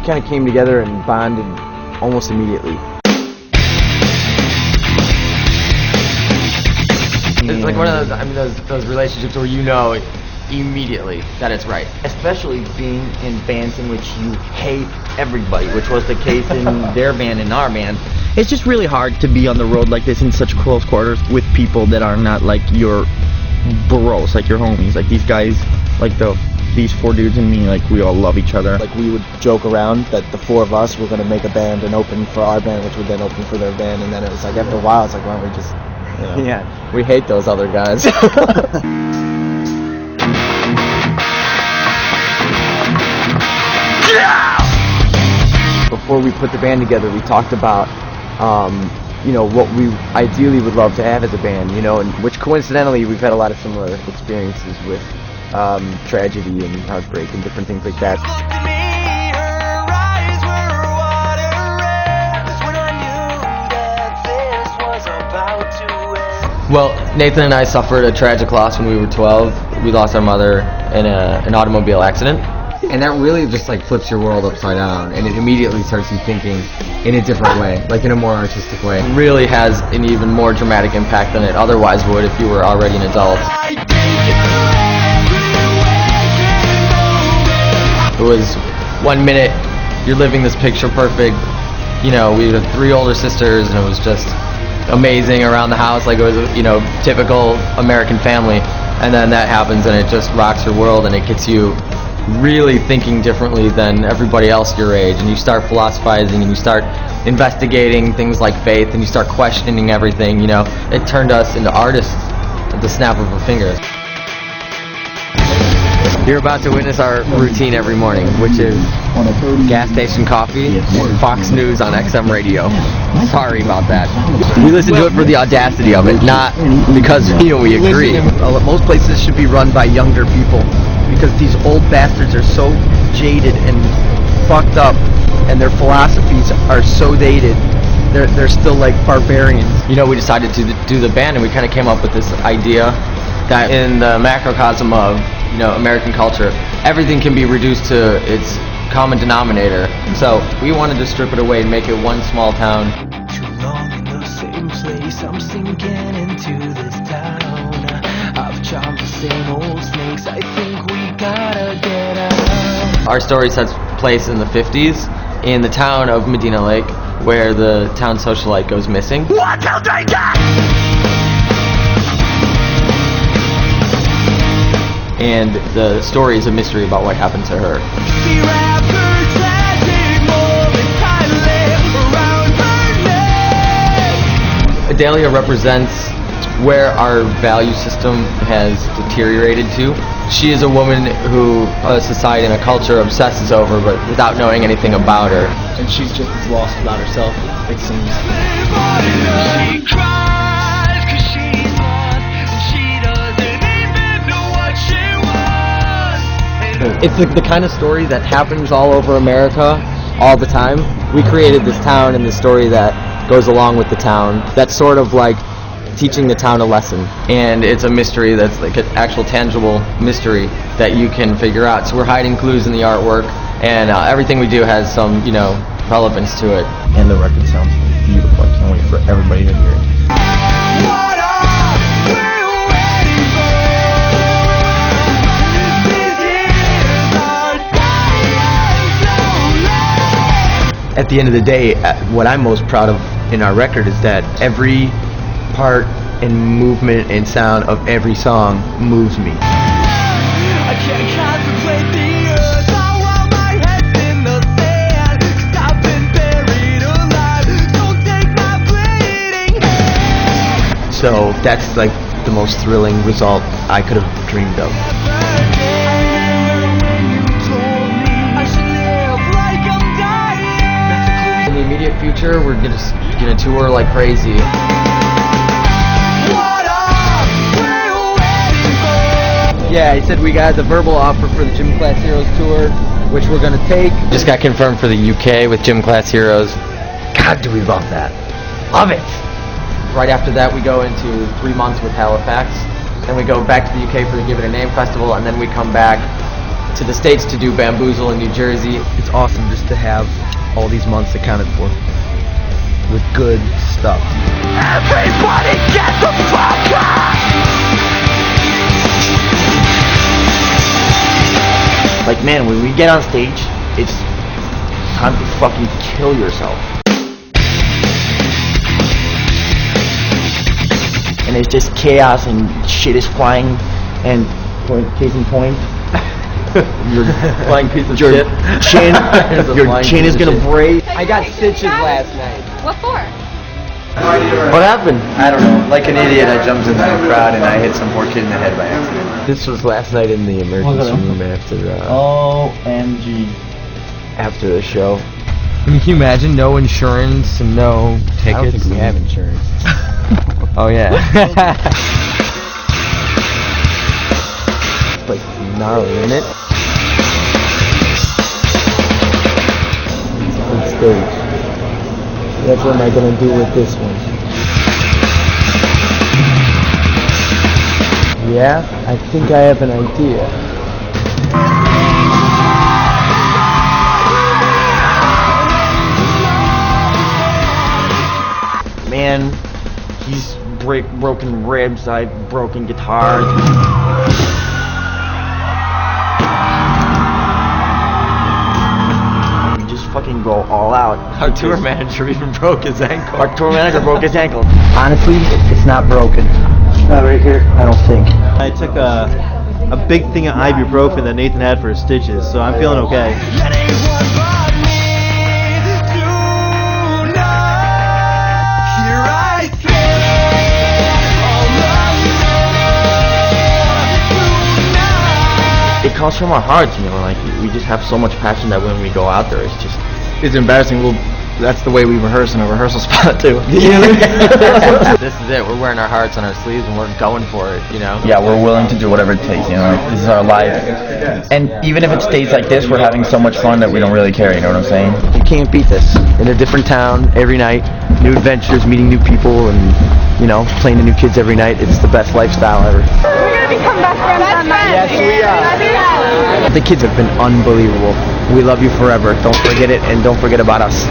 kind of came together and bonded almost immediately. It's like one of those relationships where you know immediately that it's right. Especially being in bands in which you hate everybody, which was the case in their band and our band. It's just really hard to be on the road like this in such close quarters with people that are not like your bros, like your homies. Like these guys, like these four dudes and me, like we all love each other. Like we would joke around that the four of us were going to make a band and open for our band, which would then open for their band, and then it was like after a while it's like, why don't we just, you know, Yeah, we hate those other guys. Before we put the band together, we talked about, you know, what we ideally would love to have as a band, you know, and which coincidentally we've had a lot of similar experiences with tragedy and heartbreak and different things like that. Well, Nathan and I suffered a tragic loss when we were 12. We lost our mother in an automobile accident. And that really just like flips your world upside down, and it immediately starts you thinking in a different way, like in a more artistic way. It really has an even more dramatic impact than it otherwise would if you were already an adult. It was 1 minute you're living this picture perfect, you know, we had 3 older sisters and it was just amazing around the house, like it was, you know, typical American family, and then that happens and it just rocks your world and it gets you really thinking differently than everybody else your age, and you start philosophizing and you start investigating things like faith and you start questioning everything, you know. It turned us into artists at the snap of a finger. You're about to witness our routine every morning, which is gas station coffee, Fox News on XM radio. Sorry about that. We listen to it for the audacity of it, not because, you know, we agree. Most places should be run by younger people, because these old bastards are so jaded and fucked up, and their philosophies are so dated. They're still like barbarians. You know, we decided to do the band, and we kind of came up with this idea that in the macrocosm of, you know, American culture, everything can be reduced to its common denominator. So we wanted to strip it away and make it one small town. Too long in the same place, I'm sinking into this town. I've charmed the same old snakes, I think we gotta get out. Our story sets place in the 50s in the town of Madina Lake, where the town socialite goes missing. What till they get? And the story is a mystery about what happened to her. Adalia represents where our value system has deteriorated to. She is a woman who a society and a culture obsesses over, but without knowing anything about her. And she's just as lost about herself, it seems. She cries 'cause she's lost, and she doesn't even know what she wants. It's the kind of story that happens all over America all the time. We created this town and the story that goes along with the town. That's sort of like teaching the town a lesson. And it's a mystery that's like an actual tangible mystery that you can figure out. So we're hiding clues in the artwork, and everything we do has some, you know, relevance to it. And the record sounds beautiful. I can't wait for everybody to hear it. What are we waiting for? These years are dying slowly. At the end of the day, what I'm most proud of in our record is that every part and movement and sound of every song moves me. I can't contemplate the earth, while my head's in the sand, 'cause I've been buried alive, don't take my bleeding hand. So that's like the most thrilling result I could have dreamed of. In the immediate future, we're gonna tour like crazy. Yeah, he said we got the verbal offer for the Gym Class Heroes tour, which we're gonna take. Just got confirmed for the UK with Gym Class Heroes. God, do we love that. Love it! Right after that, we go into 3 months with Halifax. Then we go back to the UK for the Give It a Name Festival, and then we come back to the States to do Bamboozle in New Jersey. It's awesome just to have all these months accounted for with good stuff. Everybody get the fuck out! Like, man, when we get on stage, it's time to fucking kill yourself. And it's just chaos and shit is flying, and case in point, your Flying piece of your shit. chin, There's a your flying chin piece is of gonna shit. break. I got stitches last night. What for? What happened? I don't know. Like an idiot, I jumped into the crowd and I hit some poor kid in the head by accident. This was last night in the emergency room OMG. after the show. Can you imagine no insurance and no tickets? I don't think we have insurance. Oh yeah. It's like gnarly, isn't it? Good stage. That's what am I gonna do with this one? Yeah, I think I have an idea. Man, he's broken ribs, I've broken guitars. We just fucking go all out. Our tour manager even broke his ankle. Our tour manager broke his ankle. Honestly, it's not broken. Not right here, I don't think. I took a big thing of ibuprofen that Nathan had for his stitches, so I'm feeling okay. Anyone but me tonight. Here I stand, all alone tonight. It comes from our hearts, you know, like we just have so much passion that when we go out there, it's just It's embarrassing. Well, that's the way we rehearse in a rehearsal spot too. This is it. We're wearing our hearts on our sleeves and we're going for it, you know? Yeah, we're willing to do whatever it takes, you know. This is our life. And even if it stays like this, we're having so much fun that we don't really care, you know what I'm saying? You can't beat this. In a different town every night, new adventures, meeting new people, and you know, playing to new kids every night. It's the best lifestyle ever. We're gonna become best friends on Monday. Yes, we are. Love you. The kids have been unbelievable. We love you forever. Don't forget it, and don't forget about us.